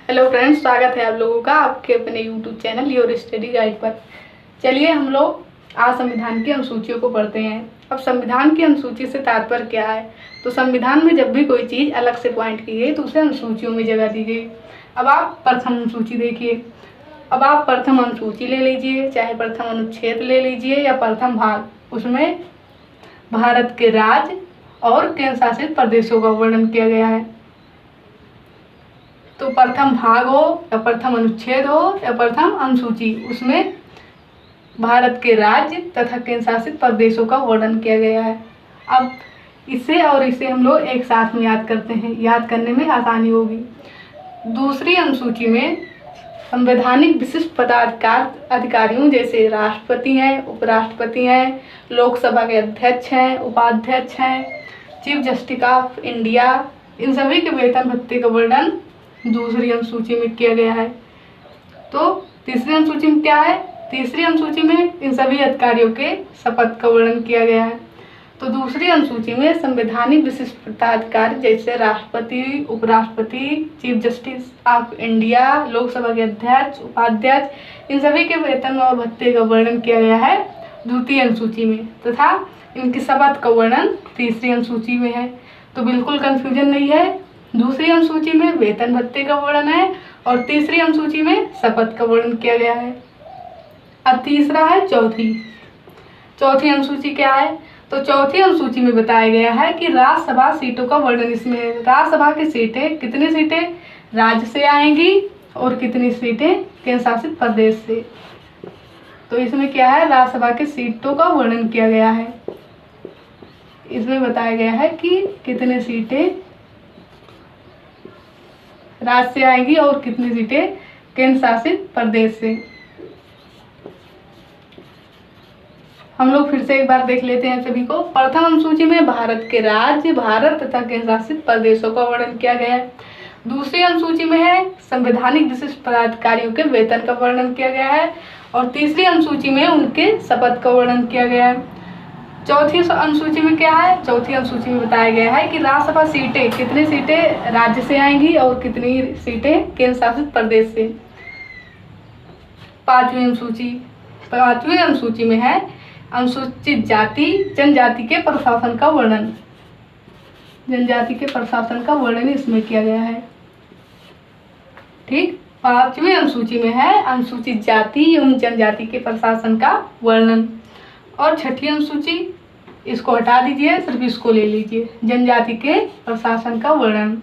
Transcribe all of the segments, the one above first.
Hello friends, स्वागत है आप लोगों का आपके अपने YouTube channel your study guide पर। चलिए हम लोग आज संविधान की अनुसूचियों को पढ़ते हैं। अब संविधान की अनुसूची से तात्पर्य क्या है? तो संविधान में जब भी कोई चीज़ अलग से पॉइंट की गई तो उसे अनुसूचियों में जगह दी गई। अब आप प्रथम अनुसूची देखिए। अब आप प्रथम अनुसूची ले लीजिए, चाहे प्रथम अनुच्छेद ले लीजिए या प्रथम भाग, उसमें भारत के राज्य और केंद्र शासित प्रदेशों का वर्णन किया गया है। तो प्रथम भाग हो या प्रथम अनुच्छेद हो या प्रथम अनुसूची, उसमें भारत के राज्य तथा केंद्र शासित प्रदेशों का वर्णन किया गया है। अब इसे और इसे हम लोग एक साथ में याद करते हैं, याद करने में आसानी होगी। दूसरी अनुसूची में संवैधानिक विशिष्ट पदाधिकार अधिकारियों जैसे राष्ट्रपति हैं, उपराष्ट्रपति हैं, लोकसभा के अध्यक्ष हैं, उपाध्यक्ष हैं, चीफ जस्टिस ऑफ इंडिया, इन सभी के वेतन भत्ते का वर्णन दूसरी अनुसूची में किया गया है। तो तीसरी अनुसूची में क्या है? तीसरी अनुसूची में इन सभी अधिकारियों के शपथ का वर्णन किया गया है। तो दूसरी अनुसूची में संवैधानिक विशिष्ट पदाधिकारी जैसे राष्ट्रपति, उपराष्ट्रपति, chief justice of India, Lok Sabha के अध्यक्ष, उपाध्यक्ष, इन सभी के वेतन और भत्ते का वर्णन किया गया है द्वितीय अनुसूची में, तथा इनकी शपथ का वर्णन तीसरी अनुसूची में है। तो बिल्कुल कंफ्यूजन नहीं है, दूसरी अनुसूची में वेतन भत्ते का वर्णन है और तीसरी अनुसूची में शपथ का वर्णन किया गया है। अब तीसरा है चौथी अनुसूची क्या है? तो चौथी अनुसूची में बताया गया है कि राज्यसभा सीटों का वर्णन इसमें है। राज्यसभा की सीटें, कितनी सीटें राज्य से आएंगी और कितनी सीटें केंद्र शासित प्रदेश से। तो इसमें क्या है? राज्यसभा की सीटों का वर्णन किया गया है। इसमें बताया गया है कि कितनी सीटें राज्य से आएंगी और कितनी सीटें केंद्र शासित प्रदेश से। हम लोग फिर से एक बार देख लेते हैं सभी को। प्रथम अनुसूची में भारत के राज्य, भारत तथा केंद्र शासित प्रदेशों का वर्णन किया गया है। दूसरी अनुसूची में है संवैधानिक विशिष्ट पदाधिकारियों के वेतन का वर्णन किया गया है और तीसरी अनुसूची में उनके शपथ का वर्णन किया गया है। चौथी अनुसूची में क्या है? चौथी अनुसूची में बताया गया है कि राज्यसभा सीटें, कितनी सीटें राज्य से आएंगी और कितनी सीटें केंद्र शासित प्रदेश से। पांचवी अनुसूची में है अनुसूचित जाति जनजाति के प्रशासन का वर्णन। जनजाति के प्रशासन का वर्णन इसमें किया गया है। ठीक, पांचवी अनुसूची में है अनुसूचित जाति एवं जनजाति के प्रशासन का वर्णन। और छठी अनुसूची, इसको हटा दीजिए, सिर्फ इसको ले लीजिए, जनजाति के प्रशासन का वर्णन।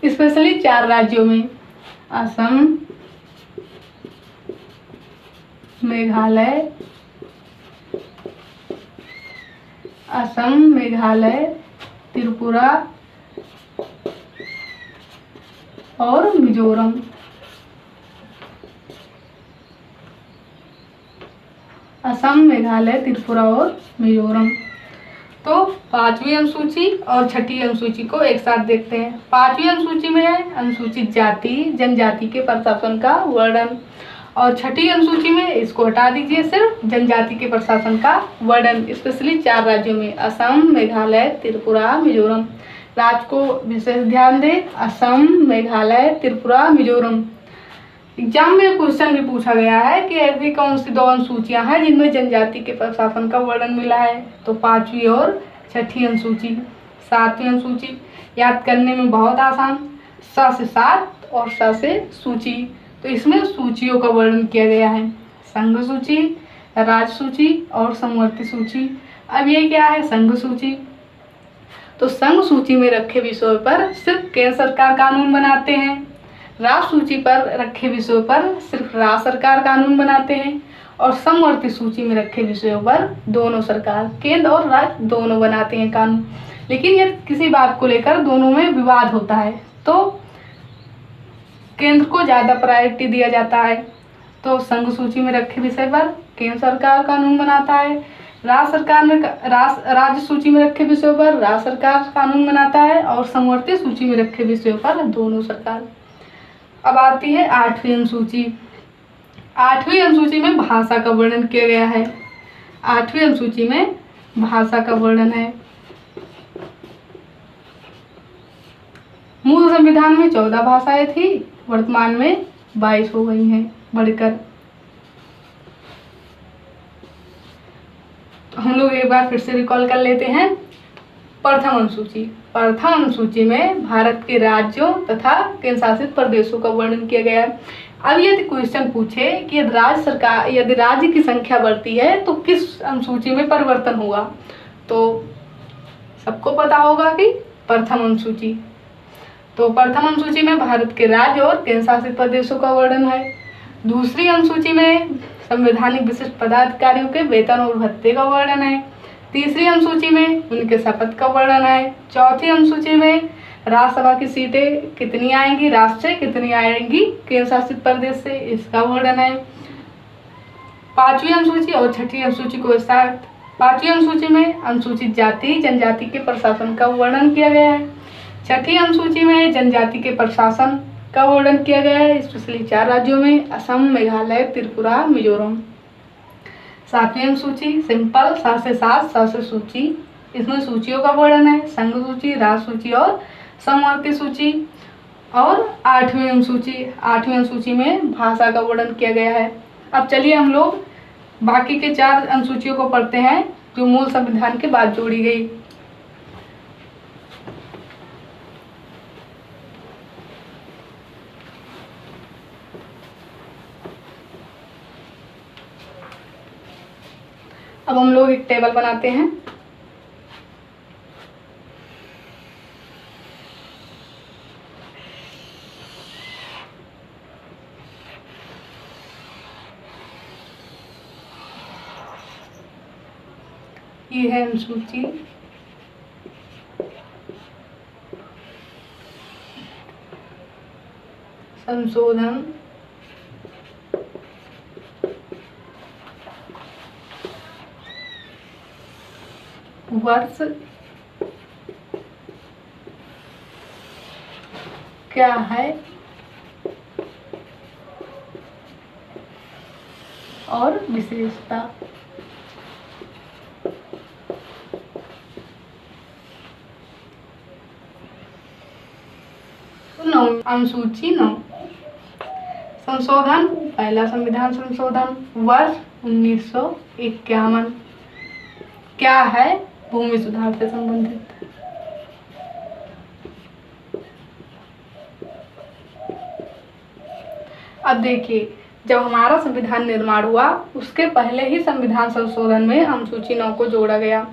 स्पेशली 4 राज्यों में असम, मेघालय, त्रिपुरा और मिजोरम। असम, मेघालय, त्रिपुरा और मिजोरम। तो पांचवी अनुसूची और छठी अनुसूची को एक साथ देखते हैं। पांचवी अनुसूची में है अनुसूचित जाति जनजाति के प्रशासन का वर्णन और छठी अनुसूची में, इसको हटा दीजिए, सिर्फ जनजाति के प्रशासन का वर्णन। स्पेशली 4 राज्यों में असम, मेघालय, त्रिपुरा, मिजोरम। राज्य को विशेष ध्यान दें, असम, मेघालय, त्रिपुरा, मिजोरम। एग्जाम में क्वेश्चन भी पूछा गया है कि ऐसी कौन सी 2 अनुसूचियां हैं जिनमें जनजाति के प्रशासन का वर्णन मिला है? तो पांचवी और छठी अनुसूची। सातवीं अनुसूची याद करने में बहुत आसान, स से 7 और स से सूची। तो इसमें सूचियों का वर्णन किया गया है, संघ सूची, राज्य सूची और समवर्ती सूची। अब ये क्या है? संघ सूची। तो संघ सूची में रखे विषयों पर सिर्फ केंद्र सरकार कानून बनाते हैं। राज्य सूची पर रखे विषयों पर सिर्फ राज्य सरकार कानून बनाते हैं और समवर्ती सूची में रखे विषयों पर दोनों सरकार, केंद्र और राज्य दोनों बनाते हैं कानून। लेकिन यदि किसी बात को लेकर दोनों में विवाद होता है तो केंद्र को ज़्यादा प्रायोरिटी दिया जाता है। तो संघ सूची में रखे विषय पर केंद्र सरकार कानून बनाता है, राज्य सूची में रखे विषयों पर राज्य सरकार कानून बनाता है और समवर्ती सूची में रखे विषयों पर दोनों सरकार। अब आती है 8वीं अनुसूची। 8वीं अनुसूची में भाषा का वर्णन किया गया है। 8वीं अनुसूची में भाषा का वर्णन है। मूल संविधान में 14 भाषाएं थी, वर्तमान में 22 हो गई हैं बढ़कर। तो हम लोग एक बार फिर से रिकॉल कर लेते हैं। प्रथम अनुसूची, प्रथम अनुसूची में भारत के राज्यों तथा केंद्र शासित प्रदेशों का वर्णन किया गया है। अब यदि क्वेश्चन पूछे कि यदि राज्य की संख्या बढ़ती है तो किस अनुसूची में परिवर्तन होगा, तो सबको पता होगा कि प्रथम अनुसूची। तो प्रथम अनुसूची में भारत के राज्य और केंद्र शासित प्रदेशों का वर्णन है। दूसरी अनुसूची में संवैधानिक विशिष्ट पदाधिकारियों के वेतन और भत्ते का वर्णन है। तीसरी अनुसूची में उनके शपथ का वर्णन है। चौथी अनुसूची में राज्यसभा की सीटें कितनी आएंगी राज्य से, कितनी आएंगी केंद्र शासित प्रदेश से, इसका वर्णन है। पांचवी अनुसूची और छठी अनुसूची को विस्तार। पांचवी अनुसूची में अनुसूचित जाति जनजाति के प्रशासन का वर्णन किया गया है। छठी अनुसूची में जनजाति के प्रशासन का वर्णन किया गया है, स्पेशली 4 राज्यों में, असम, मेघालय, त्रिपुरा, मिजोरम। सातवीं अनुसूची सिंपल 7 से 7 7 से सूची, इसमें सूचियों का वर्णन है, संघ सूची, राज्य सूची और समवर्ती सूची। और आठवीं अनुसूची में भाषा का वर्णन किया गया है। अब चलिए हम लोग बाकी के 4 अनुसूचियों को पढ़ते हैं जो मूल संविधान के बाद जोड़ी गई। अब हम लोग एक टेबल बनाते हैं। ये है अनुसूची, संशोधन, वर्ष क्या है और विशेषता। अनुसूची 9, संशोधन, पहला संविधान संशोधन, वर्ष 1951, क्या है, भूमि सुधार से संबंधित। अब देखिए, जब हमारा संविधान निर्माण हुआ उसके पहले ही संविधान संशोधन में अनुसूची 9 को जोड़ा गया।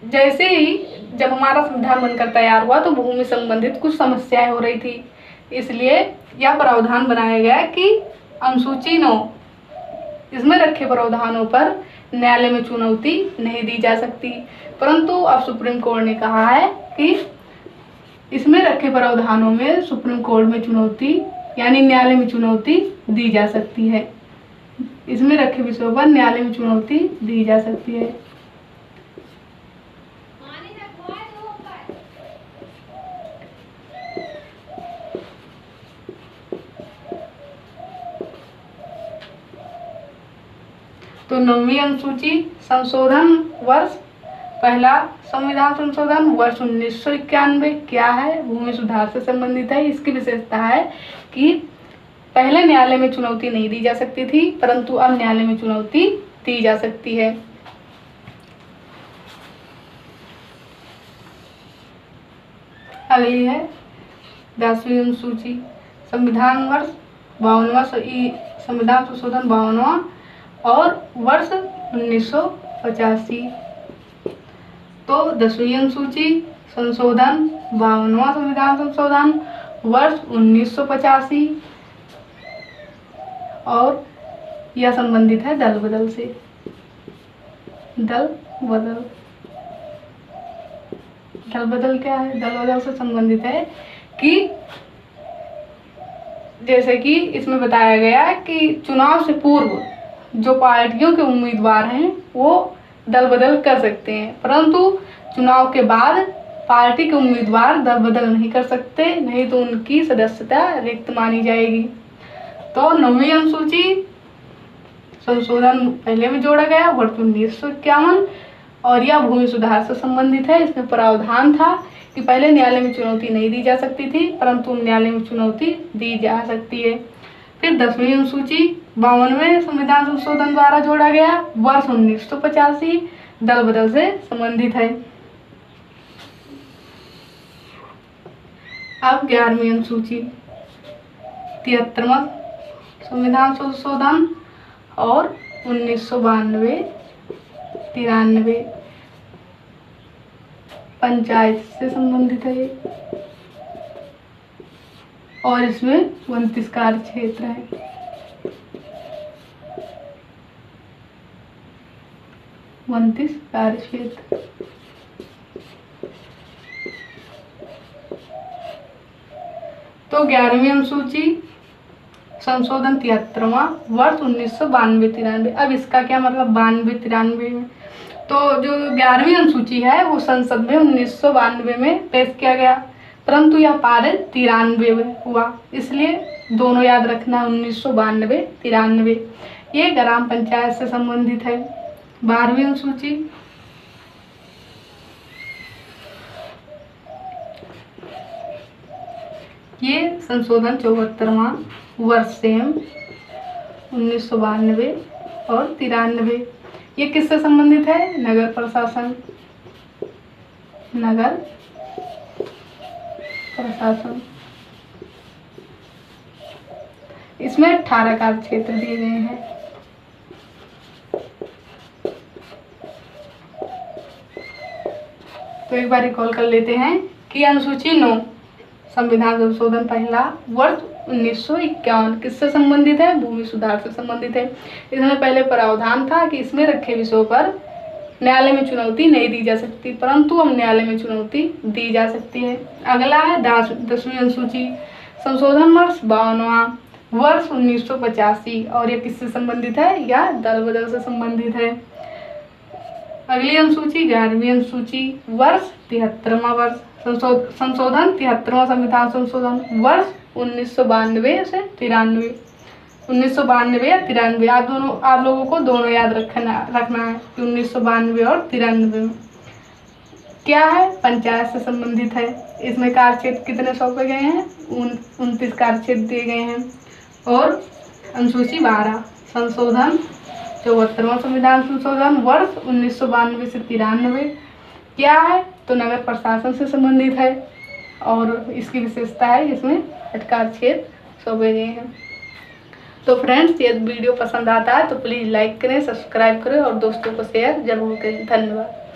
जैसे ही जब हमारा संविधान बनकर तैयार हुआ तो भूमि संबंधित कुछ समस्याएं हो रही थी, इसलिए यह प्रावधान बनाया गया कि अनुसूची 9 इसमें रखे प्रावधानों पर न्यायालय में चुनौती नहीं दी जा सकती। परंतु अब सुप्रीम कोर्ट ने कहा है कि इसमें रखे प्रावधानों में सुप्रीम कोर्ट में चुनौती यानी न्यायालय में चुनौती दी जा सकती है। इसमें रखे विषयों पर न्यायालय में चुनौती दी जा सकती है। तो 9वीं अनुसूची संशोधन, वर्ष, पहला संविधान संशोधन वर्ष 1991, क्या है, भूमि सुधार से संबंधित है। इसकी विशेषता है कि पहले न्यायालय में चुनौती नहीं दी जा सकती थी, परंतु अब न्यायालय में चुनौती दी जा सकती है। अगली है 10वीं अनुसूची, संविधान वर्ष 52वां, संविधान संशोधन 52वां और वर्ष 1985। तो 10वीं अनुसूची संशोधन 52वां संविधान संशोधन वर्ष 1985 और यह संबंधित है दल बदल से। दल बदल क्या है? दल बदल से संबंधित है कि जैसे कि इसमें बताया गया कि चुनाव से पूर्व जो पार्टियों के उम्मीदवार हैं वो दल बदल कर सकते हैं, परंतु चुनाव के बाद पार्टी के उम्मीदवार दल बदल नहीं कर सकते, नहीं तो उनकी सदस्यता रिक्त मानी जाएगी। तो 9वीं अनुसूची संशोधन पहले में जोड़ा गया वर्ष 1951 और यह भूमि सुधार से संबंधित है। इसमें प्रावधान था कि पहले न्यायालय में चुनौती नहीं दी जा सकती थी, परंतु न्यायालय में चुनौती दी जा सकती है। फिर 10वीं अनुसूची 52वें संविधान संशोधन द्वारा जोड़ा गया, वर्ष 1985, दल बदल से संबंधित है। अब 11वीं अनुसूची 73वां संविधान संशोधन और 1992, 93 पंचायत से संबंधित है और इसमें 29 कार्य क्षेत्र है। 29 कार्य क्षेत्र। तो 11वीं अनुसूची संशोधन 73वां, वर्ष 1992-93। अब इसका क्या मतलब 92-93 में? तो जो 11वीं अनुसूची है वो संसद में 1992 में पेश किया गया, परंतु यह पारित 93 में हुआ, इसलिए दोनों याद रखना 1992-93। ये ग्राम पंचायत से संबंधित है। 12वीं अनुसूची ये संशोधन 74वां, वर्ष सेम 1992 और 93। ये किससे संबंधित है? नगर प्रशासन। नगर प्रशासन। इसमें 18 कार्य क्षेत्र दिए गए हैं। तो एक बार रिकॉल कर लेते हैं कि अनुसूची 9 संविधान संशोधन पहला, वर्ष 1951 किससे संबंधित है? भूमि सुधार से संबंधित है। इसमें पहले प्रावधान था कि इसमें रखे विषयों पर न्यायालय में चुनौती नहीं दी जा सकती, परंतु अब न्यायालय में चुनौती दी जा सकती है। अगला है 10वीं अनुसूची संशोधन वर्ष 52वां, वर्ष 1985 और यह किससे संबंधित है? या दल बदल से संबंधित है। अगली अनुसूची 11वीं अनुसूची वर्ष 73वां, वर्ष संशोधन 73वां संविधान संशोधन, वर्ष 1992 से 93। 1992 या 93, आप लोगों को दोनों याद रखना है कि 1992 और 93 में क्या है? पंचायत से संबंधित है। इसमें कार्य क्षेत्र कितने सौंपे गए हैं? 29 कार्य क्षेत्र दिए गए हैं। और अनुसूची 12 संशोधन 74वां संविधान संशोधन, वर्ष 1992 से 93 क्या है? तो नगर प्रशासन से संबंधित है और इसकी विशेषता है इसमें 8 कार्य क्षेत्र सौंपे गए हैं। तो फ्रेंड्स, यदि वीडियो पसंद आता है तो प्लीज़ लाइक करें, सब्सक्राइब करें और दोस्तों को शेयर जरूर करें। धन्यवाद।